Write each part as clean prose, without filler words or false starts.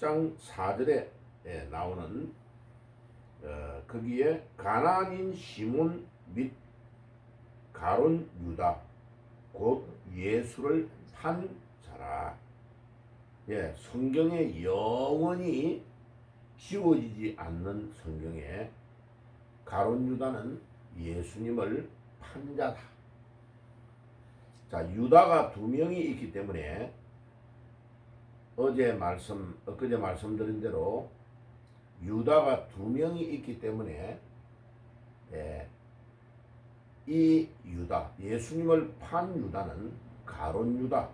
8장 4절에 나오는 거기에 가나안인 시몬 및 가룟 유다 곧 예수를 판 자라. 성경에 영원히 지워지지 않는 성경에 가룟 유다는 예수님을 판 자다. 자, 유다가 두 명이 있기 때문에 엊그제 말씀드린 대로 유다가 두 명이 있기 때문에 이 유다, 예수님을 판 유다는 가롯 유다.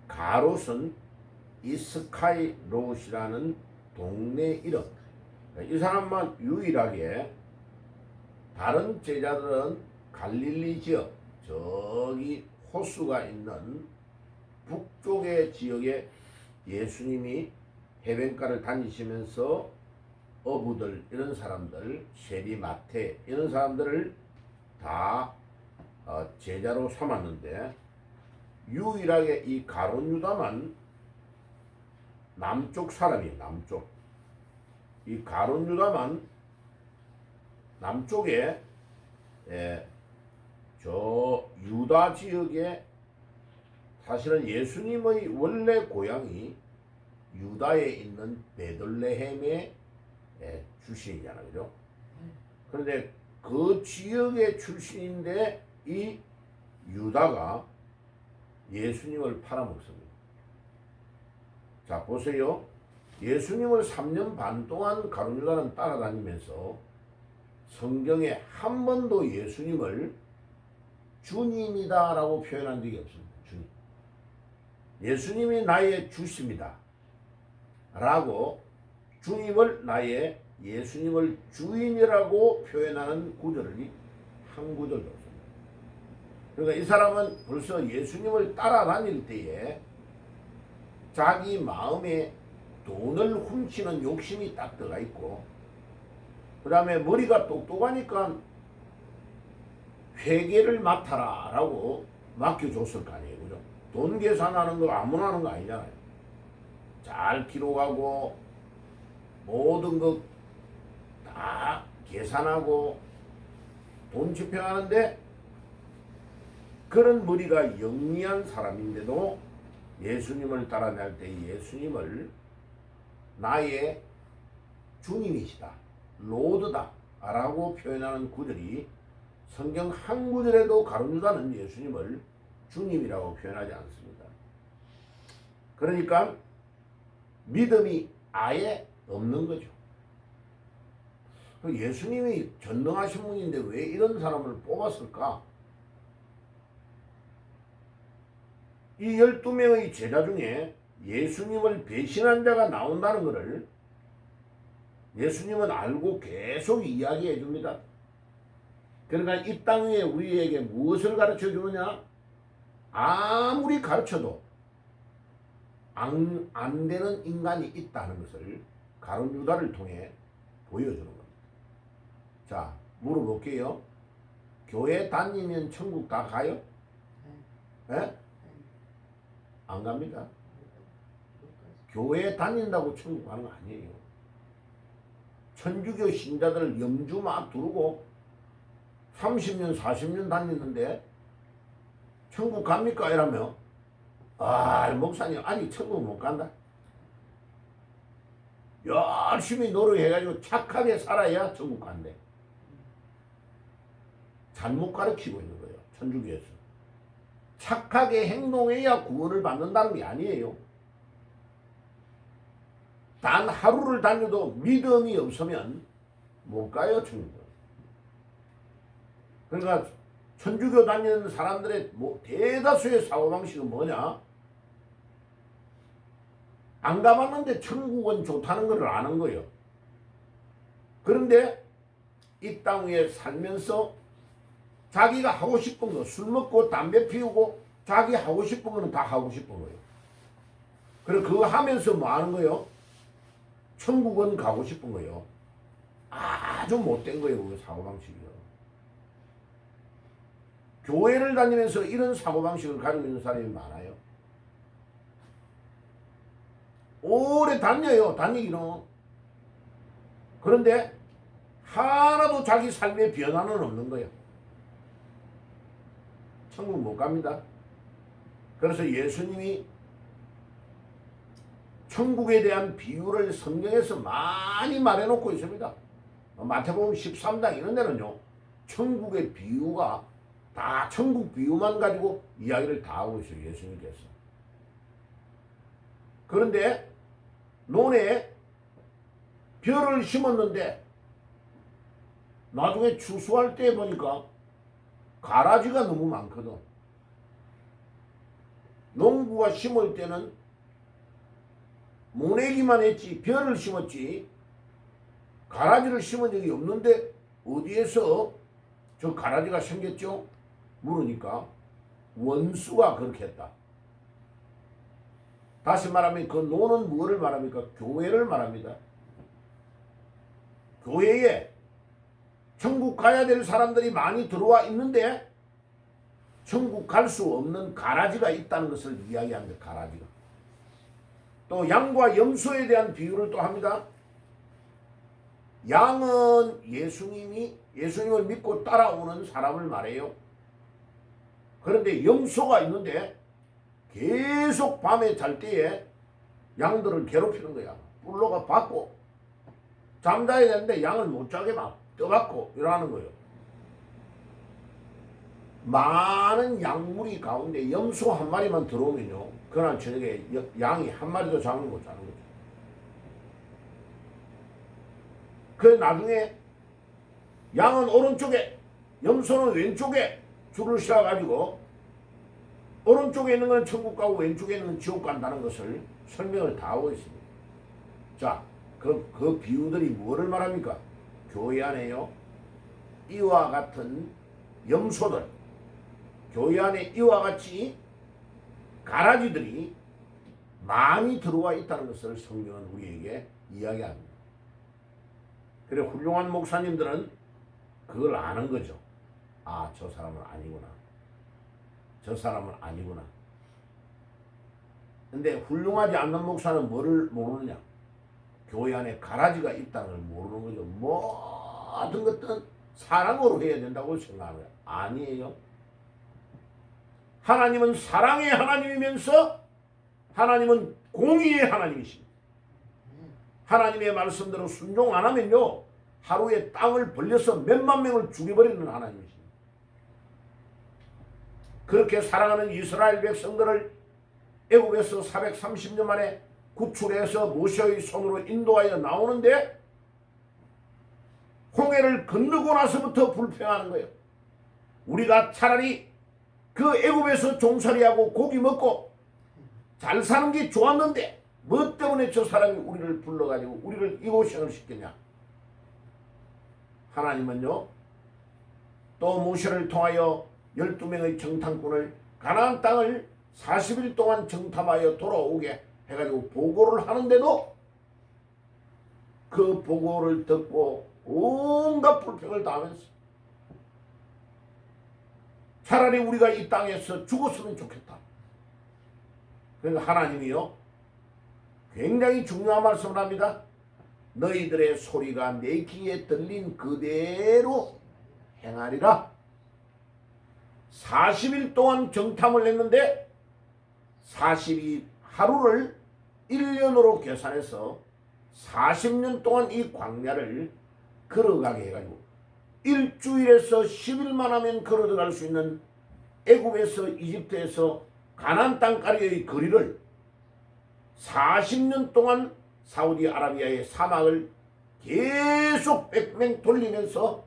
가롯은 이스카이롯이라는 동네 이름. 이 사람만 유일하게, 다른 제자들은 갈릴리 지역, 저기 호수가 있는 북쪽의 지역에 예수님이 해변가를 다니시면서 어부들, 이런 사람들, 세리 마태 이런 사람들을 다 제자로 삼았는데, 유일하게 이 가롯 유다만 남쪽 사람이, 남쪽. 이 가롯 유다만 남쪽에 저 유다 지역에, 사실은 예수님의 원래 고향이 유다에 있는 베들레헴의 출신이잖아요, 그죠? 그런데 그 지역의 출신인데 이 유다가 예수님을 팔아먹습니다. 자, 보세요. 예수님을 3년 반 동안 가룟 유다는 따라다니면서 성경에 한 번도 예수님을 주님이다 라고 표현한 적이 없습니다. 주님. 예수님이 나의 주십니다 라고, 주님을 나의, 예수님을 주인이라고 표현하는 구절이 한 구절도 없습니다. 그러니까 이 사람은 벌써 예수님을 따라다닐 때에 자기 마음에 돈을 훔치는 욕심이 딱 들어가 있고, 그 다음에 머리가 똑똑하니까 회계를 맡아라 라고 맡겨줬을 거 아니에요, 그죠? 돈 계산하는 거 아무나 하는 거 아니잖아요. 잘 기록하고 모든 거 다 계산하고 돈 집행하는데, 그런 머리가 영리한 사람인데도 예수님을 따라낼 때 예수님을 나의 주님이시다, 로드다 라고 표현하는 구절이 성경 한 구절에도 가룟 유다는 예수님을 주님이라고 표현하지 않습니다. 그러니까 믿음이 아예 없는 거죠. 예수님이 전능하신 분인데 왜 이런 사람을 뽑았을까? 이 12명의 제자 중에 예수님을 배신한 자가 나온다는 것을 예수님은 알고 계속 이야기해 줍니다. 그러니까 이 땅 위에 우리에게 무엇을 가르쳐 주느냐? 아무리 가르쳐도 안 되는 인간이 있다는 것을 가룟 유다를 통해 보여주는 겁니다. 자, 물어볼게요. 교회 다니면 천국 다 가요? 네? 안 갑니다. 교회 다닌다고 천국 가는 거 아니에요. 천주교 신자들 염주 막 두르고 30년 40년 다니는데 천국 갑니까? 이러면 목사님, 아니 천국 못 간다. 열심히 노력해가지고 착하게 살아야 천국 간대. 잘못 가르치고 있는 거예요, 천주교에서. 착하게 행동해야 구원을 받는다는 게 아니에요. 단 하루를 다녀도 믿음이 없으면 못 가요, 천국. 그러니까 천주교 다니는 사람들의 대다수의 사고방식은 뭐냐? 안 가봤는데 천국은 좋다는 걸 아는 거예요. 그런데 이 땅 위에 살면서 자기가 하고 싶은 거, 술 먹고 담배 피우고 자기 하고 싶은 거는 다 하고 싶은 거예요. 그리고 그거 하면서 뭐 하는 거예요? 천국은 가고 싶은 거예요. 아주 못된 거예요, 그 사고방식이요. 교회를 다니면서 이런 사고방식을 가지고 있는 사람이 많아요. 오래 다녀요. 다니기는. 그런데 하나도 자기 삶의 변화는 없는 거예요. 천국 못 갑니다. 그래서 예수님이 천국에 대한 비유를 성경에서 많이 말해놓고 있습니다. 마태복음 13장 이런 데는요, 천국의 비유가 다 천국 비유만 가지고 이야기를 다 하고 있어요. 예수님께서. 그런데 논에 벼를 심었는데 나중에 추수할 때 보니까 가라지가 너무 많거든. 농부가 심을 때는 모내기만 했지 벼를 심었지 가라지를 심은 적이 없는데 어디에서 저 가라지가 생겼죠? 물으니까 원수가 그렇게 했다. 다시 말하면 그 노는 무엇을 말합니까? 교회를 말합니다. 교회에 천국 가야 될 사람들이 많이 들어와 있는데 천국 갈 수 없는 가라지가 있다는 것을 이야기합니다. 가라지가. 또 양과 염소에 대한 비유를 또 합니다. 양은 예수님을 믿고 따라오는 사람을 말해요. 그런데 염소가 있는데 계속 밤에 잘 때에 양들을 괴롭히는 거야. 불러가 받고 잠자야 되는데 양을 못 자게 막 떠받고 이러는 거예요. 많은 양무리 가운데 염소 한 마리만 들어오면요, 그날 저녁에 양이 한 마리도 잠을 못 자는 거죠. 그 나중에 양은 오른쪽에 염소는 왼쪽에 줄을 세워가지고 오른쪽에 있는 건 천국 가고 왼쪽에 있는 건 지옥 간다는 것을 설명을 다 하고 있습니다. 자, 그 비유들이 뭐를 말합니까? 교회 안에요, 이와 같은 염소들, 교회 안에 이와 같이 가라지들이 많이 들어와 있다는 것을 성경은 우리에게 이야기합니다. 그래 훌륭한 목사님들은 그걸 아는 거죠. 아, 저 사람은 아니구나. 저 사람은 아니구나. 근데 훌륭하지 않는 목사는 뭐를 모르느냐? 교회 안에 가라지가 있다는 걸 모르는 거죠. 모든 것들은 사랑으로 해야 된다고 생각하는 거예요. 아니에요. 하나님은 사랑의 하나님이면서 하나님은 공의의 하나님이십니다. 하나님의 말씀대로 순종 안 하면요, 하루에 땅을 벌려서 몇만 명을 죽여버리는 하나님이십니다. 그렇게 사랑하는 이스라엘 백성들을 애굽에서 430년 만에 구출해서 모세의 손으로 인도하여 나오는데 홍해를 건너고 나서부터 불평하는 거예요. 우리가 차라리 그 애굽에서 종살이하고 고기 먹고 잘 사는 게 좋았는데 뭐 때문에 저 사람이 우리를 불러가지고 우리를 이 고생을 시켰냐. 하나님은요, 또 모세를 통하여 12명의 정탐꾼을 가나안 땅을 40일 동안 정탐하여 돌아오게 해가지고 보고를 하는데도 그 보고를 듣고 온갖 불평을 당하면서 차라리 우리가 이 땅에서 죽었으면 좋겠다. 그러니까 하나님이요, 굉장히 중요한 말씀을 합니다. 너희들의 소리가 내 귀에 들린 그대로 행하리라. 40일 동안 정탐을 했는데 40이 하루를 1년으로 계산해서 40년 동안 이 광야를 걸어가게 해가지고 일주일에서 10일만 하면 걸어 들어갈 수 있는 애굽에서 이집트에서 가나안 땅까지의 거리를 40년 동안 사우디아라비아의 사막을 계속 뺑뺑 돌리면서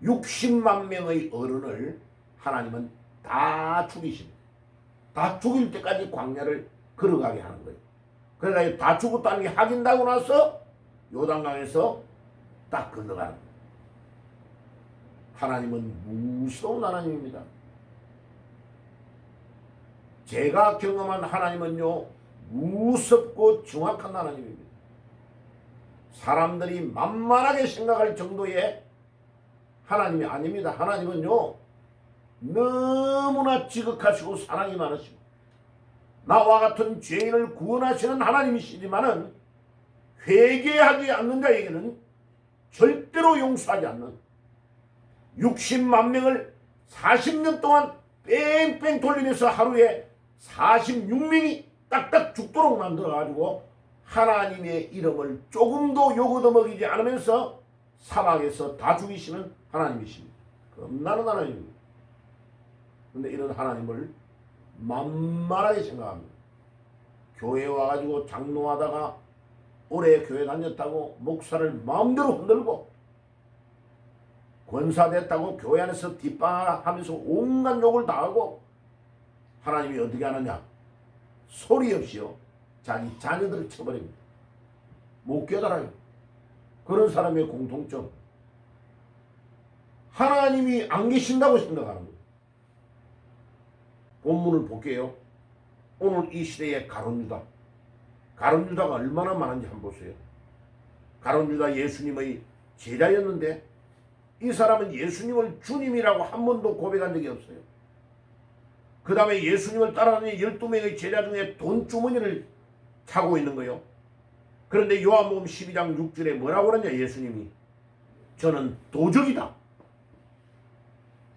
60만 명의 어른을 하나님은 다 죽이십니다. 다 죽일 때까지 광야를 걸어가게 하는 거예요. 그러니까 다 죽었다는 게 확인되고 나서 요단강에서 딱 건너가는 거예요. 하나님은 무서운 하나님입니다. 제가 경험한 하나님은요, 무섭고 정확한 하나님입니다. 사람들이 만만하게 생각할 정도의 하나님이 아닙니다. 하나님은요, 너무나 지극하시고 사랑이 많으시고 나와 같은 죄인을 구원하시는 하나님이시지만은 회개하지 않는 자에게는 절대로 용서하지 않는 60만 명을 40년 동안 뺑뺑 돌리면서 하루에 46명이 딱딱 죽도록 만들어가지고 하나님의 이름을 조금도 요거도 먹이지 않으면서 사막에서 다 죽이시는 하나님이십니다. 겁나는 하나님입니다. 그런데 이런 하나님을 만만하게 생각합니다. 교회 와가지고 장로하다가 오래 교회 다녔다고 목사를 마음대로 흔들고 권사 됐다고 교회 안에서 뒷방하면서 온갖 욕을 다 하고 하나님이 어떻게 하느냐? 소리 없이요 자기 자녀들을 쳐버립니다. 못 깨달아요. 그런 사람의 공통점, 하나님이 안 계신다고 생각하는 거예요. 본문을 볼게요. 오늘 이 시대의 가룟유다, 가룟유다가 얼마나 많은지 한번 보세요. 가룟유다 예수님의 제자였는데 이 사람은 예수님을 주님이라고 한 번도 고백한 적이 없어요. 그 다음에 예수님을 따라다니는 12명의 제자 중에 돈주머니를 차고 있는 거예요. 그런데 요한복음 12장 6절에 뭐라고 그러냐? 예수님이 저는 도적이다.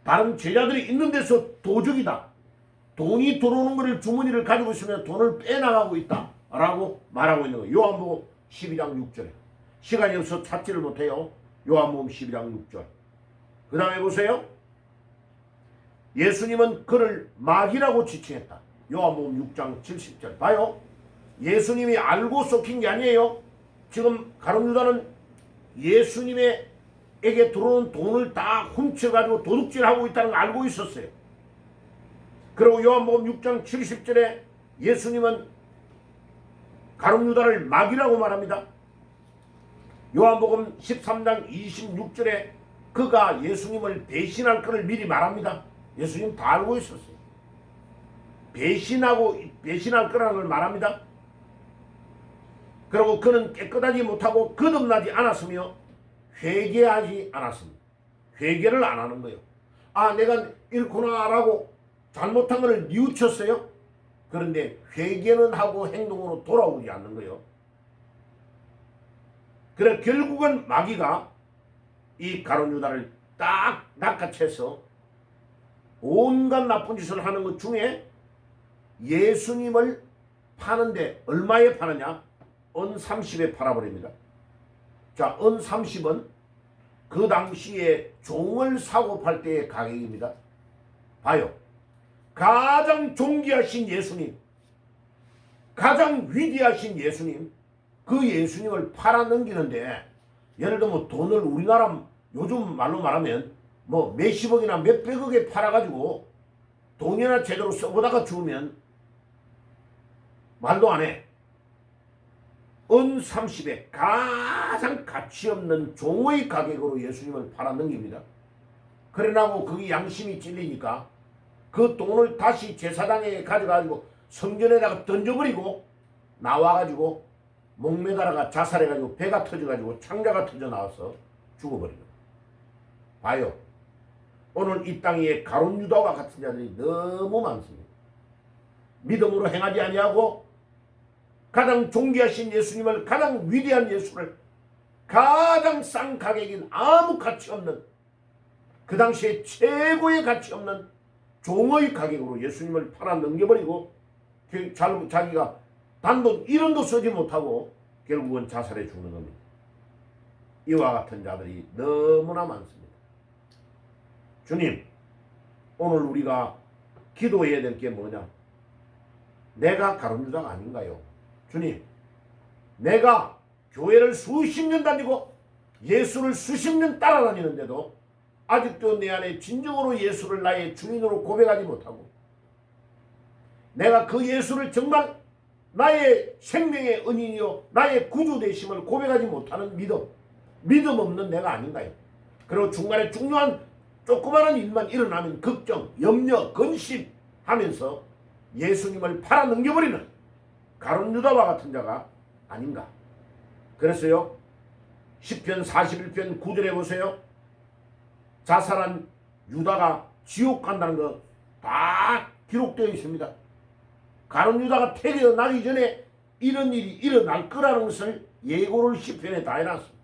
다른 제자들이 있는 데서 도적이다. 돈이 들어오는 것을 주머니를 가지고 있으면 돈을 빼나가고 있다 라고 말하고 있는 거예요. 요한복음 12장 6절에. 시간이 없어서 찾지를 못해요. 요한복음 12장 6절. 그 다음에 보세요. 예수님은 그를 마귀라고 지칭했다. 요한복음 6장 70절. 봐요. 예수님이 알고 속힌 게 아니에요. 지금 가룟유다는 예수님에게 들어오는 돈을 다 훔쳐가지고 도둑질하고 있다는 걸 알고 있었어요. 그리고 요한복음 6장 70절에 예수님은 가룟유다를 마귀라고 말합니다. 요한복음 13장 26절에 그가 예수님을 배신할 것을 미리 말합니다. 예수님 다 알고 있었어요. 배신할 거라는 걸 말합니다. 그리고 그는 깨끗하지 못하고 거듭나지 않았으며 회개하지 않았습니다. 회개를 안 하는 거예요. 아, 내가 잃구나라고 잘못한 것을 뉘우쳤어요. 그런데 회개는 하고 행동으로 돌아오지 않는 거예요. 그래 결국은 마귀가 이 가룟유다를 딱 낚아채서 온갖 나쁜 짓을 하는 것 중에 예수님을 파는데 얼마에 파느냐? 은 30에 팔아버립니다. 자, 은 30은 그 당시에 종을 사고 팔 때의 가격입니다. 봐요. 가장 존귀하신 예수님, 가장 위대하신 예수님, 그 예수님을 팔아넘기는데 예를 들면 돈을 우리나라 요즘 말로 말하면 뭐 몇십억이나 몇백억에 팔아가지고 돈이나 제대로 써보다가 죽으면 말도 안 해. 은 30에 가장 가치없는 종의 가격으로 예수님을 팔아넘깁니다. 그러나고 그게 양심이 찔리니까 그 돈을 다시 제사장에게 가져가지고 성전에다가 던져버리고 나와가지고 목매달아가 자살해가지고 배가 터져가지고 창자가 터져 나와서 죽어버립니다. 봐요. 오늘 이 땅에 가룟유다와 같은 자들이 너무 많습니다. 믿음으로 행하지 아니하고 가장 존귀하신 예수님을, 가장 위대한 예수를 가장 싼 가격인 아무 가치 없는, 그 당시에 최고의 가치 없는 종의 가격으로 예수님을 팔아 넘겨버리고 자기가 단돈 1원도 쓰지 못하고 결국은 자살해 죽는 겁니다. 이와 같은 자들이 너무나 많습니다. 주님, 오늘 우리가 기도해야 될 게 뭐냐? 내가 가룟유다가 아닌가요? 주님, 내가 교회를 수십 년 다니고 예수를 수십 년 따라다니는데도 아직도 내 안에 진정으로 예수를 나의 주인으로 고백하지 못하고 내가 그 예수를 정말 나의 생명의 은인이요 나의 구주 되심을 고백하지 못하는 믿음 없는 내가 아닌가요? 그리고 중간에 중요한 조그마한 일만 일어나면 걱정, 염려, 근심하면서 예수님을 팔아 넘겨버리는 가룟유다와 같은 자가 아닌가. 그래서요, 시편 41편 9절에 보세요. 자살한 유다가 지옥 간다는 거 다 기록되어 있습니다. 가룟 유다가 태어나기 전에 이런 일이 일어날 거라는 것을 예고를 시편에 다 해놨습니다.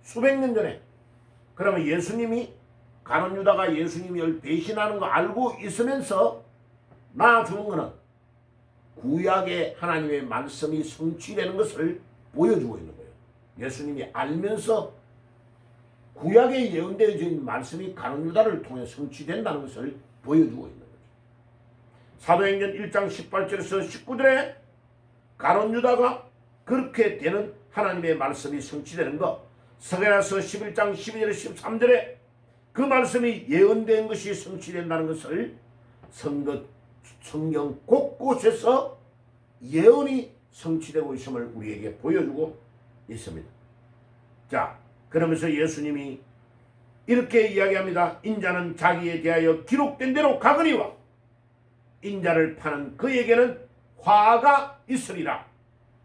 수백 년 전에. 그러면 예수님이 가룟 유다가 예수님을 배신하는 거 알고 있으면서 낳아주는 것은 구약의 하나님의 말씀이 성취되는 것을 보여주고 있는 거예요. 예수님이 알면서 구약에 예언되어진 말씀이 가룟 유다를 통해 성취된다는 것을 보여주고 있는 거죠. 사도행전 1장 18절에서 19절에 가룟 유다가 그렇게 되는 하나님의 말씀이 성취되는 것, 스가랴서 11장 12절에서 13절에 그 말씀이 예언된 것이 성취된다는 것을 성경 곳곳에서 예언이 성취되고 있음을 우리에게 보여주고 있습니다. 자, 그러면서 예수님이 이렇게 이야기합니다. 인자는 자기에 대하여 기록된 대로 가거니와 인자를 파는 그에게는 화가 있으리라.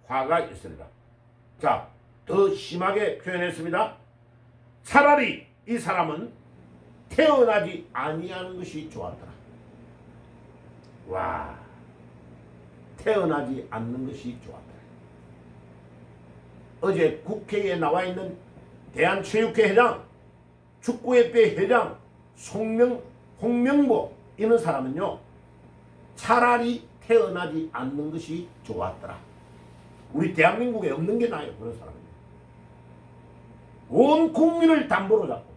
화가 있으리라. 자, 더 심하게 표현했습니다. 차라리 이 사람은 태어나지 아니하는 것이 좋았더라. 와, 태어나지 않는 것이 좋았더라. 어제 국회에 나와 있는 대한체육회 회장, 축구협회 회장, 홍명보 이런 사람은요, 차라리 태어나지 않는 것이 좋았더라. 우리 대한민국에 없는 게 나아요. 그런 사람은 온 국민을 담보로 잡고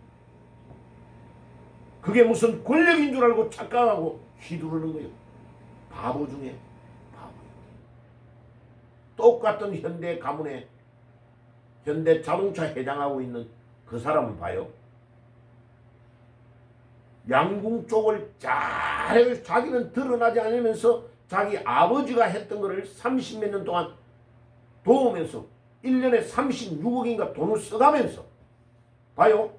그게 무슨 권력인 줄 알고 착각하고 휘두르는 거예요. 바보 중에 바보예요. 똑같은 현대 가문에 현대 자동차 회장하고 있는 그 사람은 봐요. 양궁 쪽을 잘해서 자기는 드러나지 않으면서 자기 아버지가 했던 거를 30몇 년 동안 도우면서 1년에 36억인가 돈을 써가면서 봐요.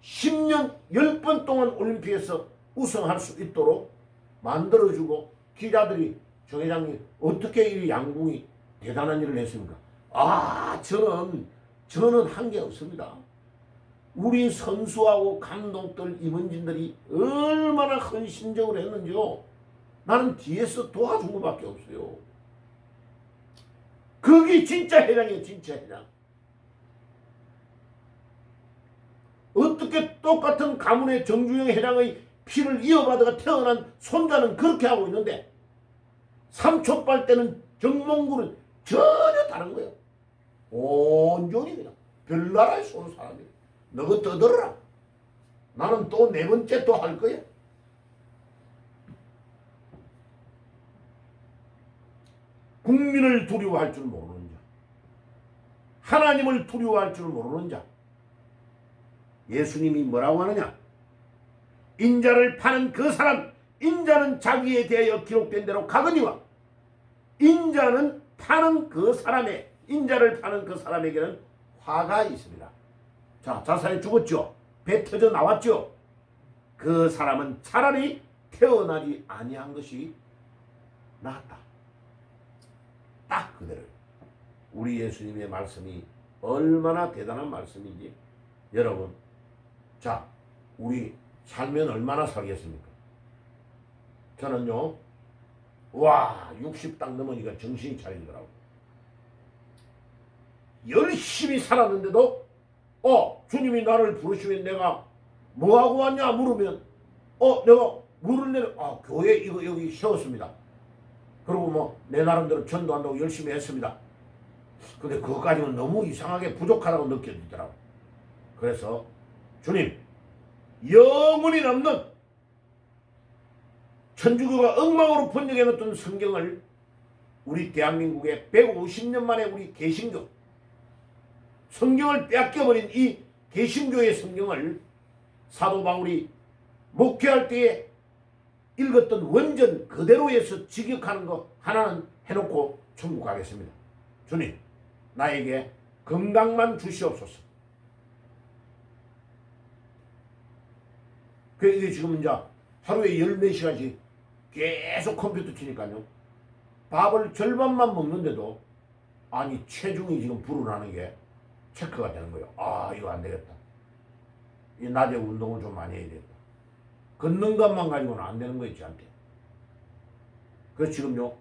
10년 10번 동안 올림픽에서 우승할 수 있도록 만들어주고 기자들이 정 회장님 어떻게 이 양궁이 대단한 일을 했습니까? 아, 저는 한 게 없습니다. 우리 선수하고 감독들 임원진들이 얼마나 헌신적으로 했는지요. 나는 뒤에서 도와준 것밖에 없어요. 그게 진짜 회장이에요. 진짜 회장. 어떻게 똑같은 가문의 정주영 회장의 피를 이어받아가 태어난 손자는 그렇게 하고 있는데 삼촌빨 때는 정몽구는 전혀 다른 거예요. 온전히 그냥 별나라에서 온 사람이에요. 너가 떠들어라. 나는 또 네 번째 또 할 거야. 국민을 두려워할 줄 모르는 자, 하나님을 두려워할 줄 모르는 자. 예수님이 뭐라고 하느냐? 인자를 파는 그 사람, 인자는 자기에 대하여 기록된 대로 가거니와 인자는 파는 그 사람의, 인자를 파는 그 사람에게는 화가 있습니다. 자, 자살해 죽었죠. 배 터져 나왔죠. 그 사람은 차라리 태어나지 아니한 것이 낫다. 딱 그대로. 우리 예수님의 말씀이 얼마나 대단한 말씀인지 여러분, 자, 우리 살면 얼마나 살겠습니까? 저는요, 와, 60 딱 넘으니까 정신이 차리더라고. 열심히 살았는데도 주님이 나를 부르시면 내가 뭐하고 왔냐 물으면 내가 물을 내려 교회 이거 여기 세웠습니다. 그리고 뭐 내 나름대로 전도한다고 열심히 했습니다. 근데 그것까지는 너무 이상하게 부족하다고 느껴지더라고. 그래서 주님, 영원히 남는 천주교가 엉망으로 번역해놓던 성경을 우리 대한민국에 150년 만에 우리 개신교 성경을 빼앗겨버린 이 개신교의 성경을 사도 바울이 목회할 때에 읽었던 원전 그대로에서 직역하는 거 하나는 해놓고 천국 가겠습니다. 주님, 나에게 건강만 주시옵소서. 이게 지금 이제 하루에 14시간씩 계속 컴퓨터 치니까요. 밥을 절반만 먹는데도 아니 체중이 지금 불어나는 게 체크가 되는 거예요. 이거 안 되겠다. 이 낮에 운동을 좀 많이 해야 되겠다. 걷는 것만 가지고는 안 되는 거 있지 않대. 그 지금요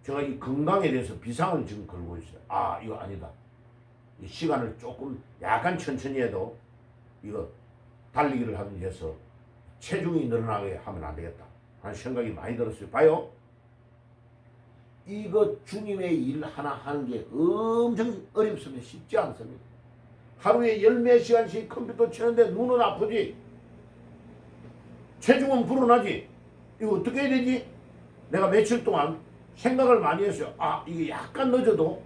제가 이 건강에 대해서 비상을 지금 걸고 있어요. 아 이거 아니다. 이 시간을 조금 약간 천천히 해도 이거 달리기를 하든지 해서 체중이 늘어나게 하면 안 되겠다 하는 생각이 많이 들었어요. 봐요. 이거 주님의 일 하나 하는 게 엄청 어렵습니다. 쉽지 않습니다. 하루에 열 몇 시간씩 컴퓨터 치는데 눈은 아프지, 체중은 불어나지. 이거 어떻게 해야 되지? 내가 며칠 동안 생각을 많이 했어요. 아 이게 약간 늦어도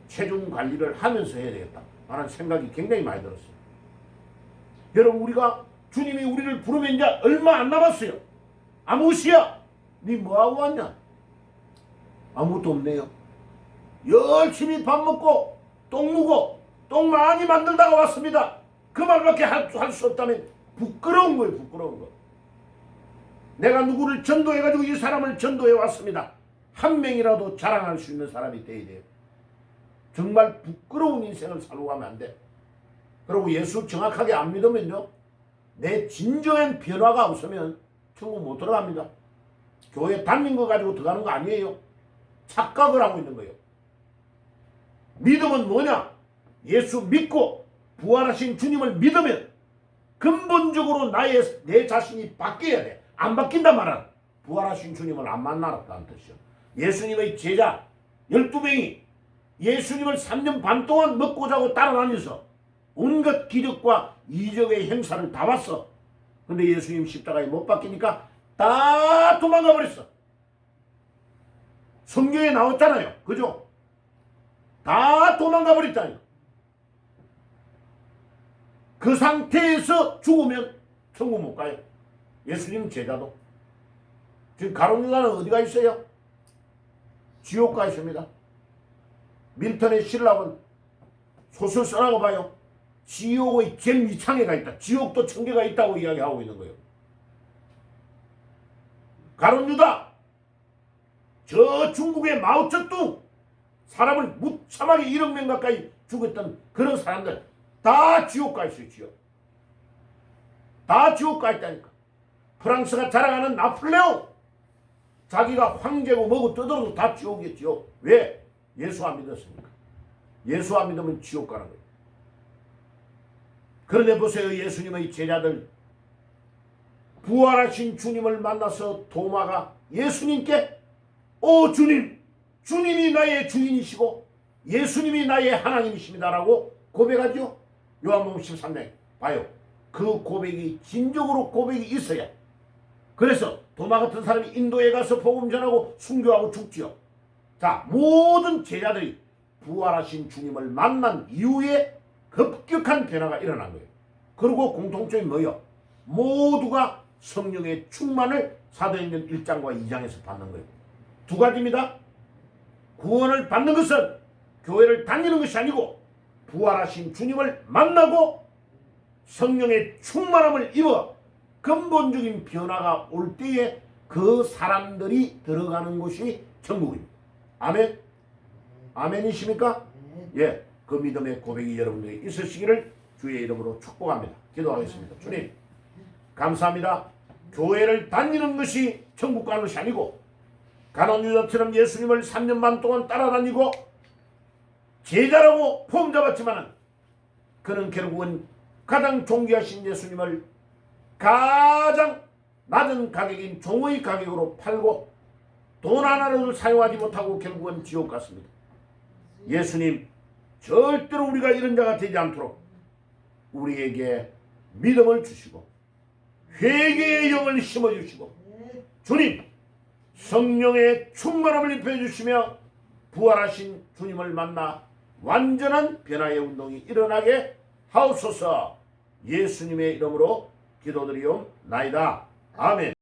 체중 관리를 하면서 해야 되겠다 라는 생각이 굉장히 많이 들었어요. 여러분 우리가 주님이 우리를 부르면 이제 얼마 안 남았어요. 아무시야 니 뭐하고 왔냐? 아무것도 없네요. 열심히 밥 먹고 똥 누고 똥 많이 만들다가 왔습니다. 그 말밖에 할 수 없다면 부끄러운 거예요. 부끄러운 거. 내가 누구를 전도해가지고 이 사람을 전도해 왔습니다. 한 명이라도 자랑할 수 있는 사람이 돼야 돼요. 정말 부끄러운 인생을 살고 가면 안 돼. 그리고 예수 정확하게 안 믿으면요, 내 진정한 변화가 없으면 천국 못 들어갑니다. 교회 다닌 거 가지고 들어가는 거 아니에요. 착각을 하고 있는 거예요. 믿음은 뭐냐? 예수 믿고 부활하신 주님을 믿으면 근본적으로 내 자신이 바뀌어야 돼. 안 바뀐단 말은 부활하신 주님을 안 만나놨다는 뜻이요. 예수님의 제자 12명이 예수님을 3년 반 동안 먹고 자고 따라다녀서 온갖 기적과 이적의 행사를 다 봤어. 근데 예수님 십자가에 못 박히니까 다 도망가 버렸어. 성경에 나왔잖아요. 그죠? 다 도망가 버렸다니까. 그 상태에서 죽으면 천국 못 가요. 예수님 제자도. 지금 가룟 유다는 어디가 있어요? 지옥 가 있습니다. 밀턴의 신라은 소설 써라고 봐요. 지옥의 제일 이창에 가 있다. 지옥도 1000개가 있다고 이야기하고 있는 거예요. 가룟 유다, 저 중국의 마오쩌둥, 사람을 무참하게 1억 명 가까이 죽였던 그런 사람들 다 지옥 가 있어요. 지옥. 다 지옥 가 있다니까. 프랑스가 자랑하는 나폴레옹, 자기가 황제고 뭐고 떠들어도 다 지옥이겠죠. 왜? 예수 안 믿었으니까. 예수 안 믿으면 지옥 가는 거예요. 그런데 보세요. 예수님의 제자들, 부활하신 주님을 만나서 도마가 예수님께 주님, 주님이 나의 주인이시고 예수님이 나의 하나님이십니다라고 고백하죠. 요한복음 13장 봐요. 그 고백이 진정으로 고백이 있어야. 그래서 도마 같은 사람이 인도에 가서 복음 전하고 순교하고 죽지요. 자, 모든 제자들이 부활하신 주님을 만난 이후에 급격한 변화가 일어난 거예요. 그리고 공통점이 뭐예요? 모두가 성령의 충만을 사도행전 1장과 2장에서 받는 거예요. 두 가지입니다. 구원을 받는 것은 교회를 다니는 것이 아니고 부활하신 주님을 만나고 성령의 충만함을 입어 근본적인 변화가 올 때에 그 사람들이 들어가는 곳이 천국입니다. 아멘? 아멘이십니까? 예, 그 믿음의 고백이 여러분들에게 있으시기를 주의 이름으로 축복합니다. 기도하겠습니다. 주님, 감사합니다. 교회를 다니는 것이 천국 가는 것이 아니고 가룟 유다처럼 예수님을 3년 반 동안 따라다니고 제자라고 폼 잡았지만은 그는 결국은 가장 존귀하신 예수님을 가장 낮은 가격인 종의 가격으로 팔고 돈 하나를 사용하지 못하고 결국은 지옥 갔습니다. 예수님, 절대로 우리가 이런 자가 되지 않도록 우리에게 믿음을 주시고 회개의 영을 심어주시고 주님, 성령의 충만함을 입혀주시며 부활하신 주님을 만나 완전한 변화의 운동이 일어나게 하옵소서. 예수님의 이름으로 기도드리옵나이다. 아멘.